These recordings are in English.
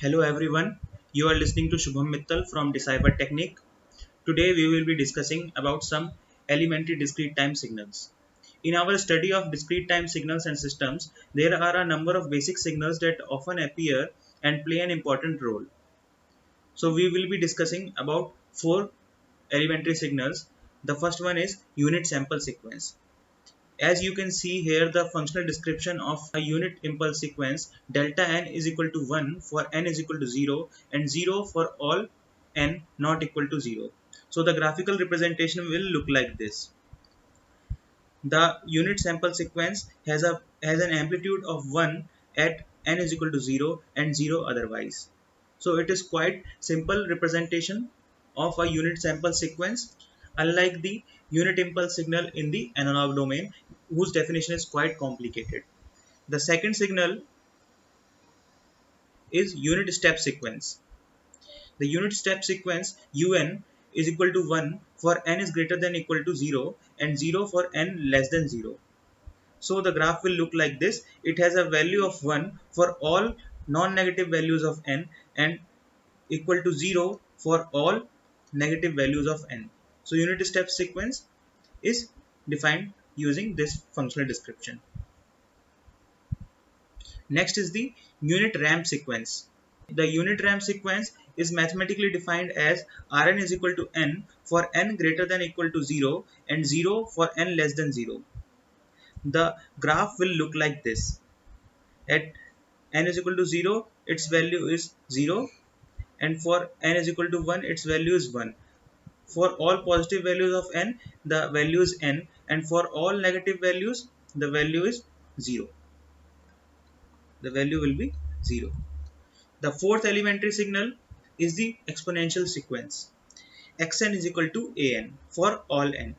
Hello everyone, you are listening to Shubham Mittal from Decipher Technique. Today we will be discussing about some elementary discrete time signals. In our study of discrete time signals and systems, there are a number of basic signals that often appear and play an important role. So we will be discussing about four elementary signals. The first one is unit sample sequence. As you can see here, the functional description of a unit impulse sequence, delta n is equal to 1 for n is equal to 0 and 0 for all n not equal to 0. So the graphical representation will look like this. The unit sample sequence has an amplitude of 1 at n is equal to 0 and 0 otherwise. So it is quite simple representation of a unit sample sequence, unlike the unit impulse signal in the analog domain, whose definition is quite complicated. The second signal is unit step sequence. The unit step sequence un is equal to 1 for n is greater than equal to 0 and 0 for n less than 0. So the graph will look like this. It has a value of 1 for all non-negative values of n and equal to 0 for all negative values of n. So unit step sequence is defined using this functional description. Next is the unit ramp sequence. The unit ramp sequence is mathematically defined as Rn is equal to n for n greater than equal to 0 and 0 for n less than 0. The graph will look like this. At n is equal to 0, its value is 0, and for n is equal to 1, its value is 1. For all positive values of n, the value is n, and for all negative values, the value is 0. The value will be 0. The fourth elementary signal is the exponential sequence. Xn is equal to an for all n.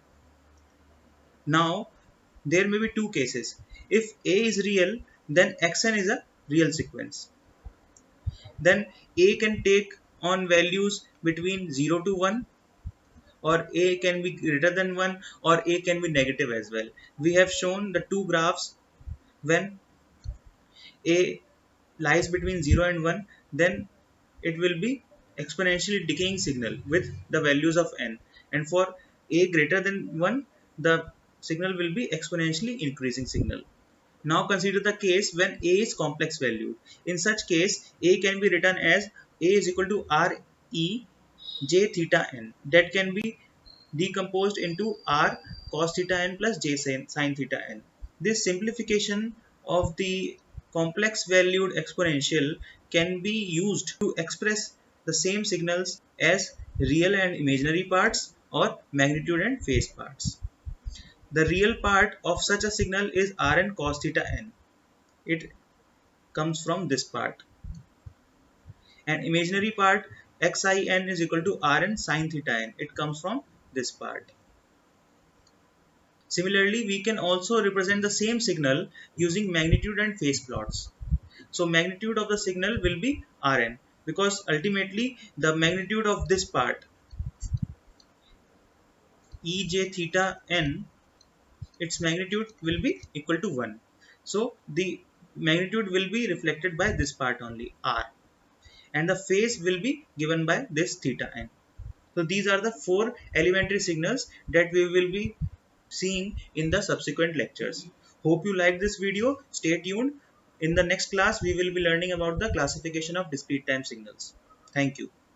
Now, there may be two cases. If a is real, then xn is a real sequence. Then a can take on values between 0 to 1, or a can be greater than 1, or a can be negative as well. We have shown the two graphs. When a lies between 0 and 1, then it will be exponentially decaying signal with the values of n, and for a greater than 1, the signal will be exponentially increasing signal. Now consider the case when a is complex valued. In such case, a can be written as a is equal to r e j theta n, that can be decomposed into r cos theta n plus j sin theta n. This simplification of the complex valued exponential can be used to express the same signals as real and imaginary parts or magnitude and phase parts. The real part of such a signal is Rn cos theta n. It comes from this part. And imaginary part xin is equal to Rn sin theta n. It comes from this part. Similarly, we can also represent the same signal using magnitude and phase plots. So magnitude of the signal will be Rn, because ultimately the magnitude of this part ej theta n, its magnitude will be equal to 1. So the magnitude will be reflected by this part only, r, and the phase will be given by this theta n. So these are the four elementary signals that we will be seeing in the subsequent lectures. Hope you like this video. Stay tuned. In the next class, we will be learning about the classification of discrete time signals. Thank you.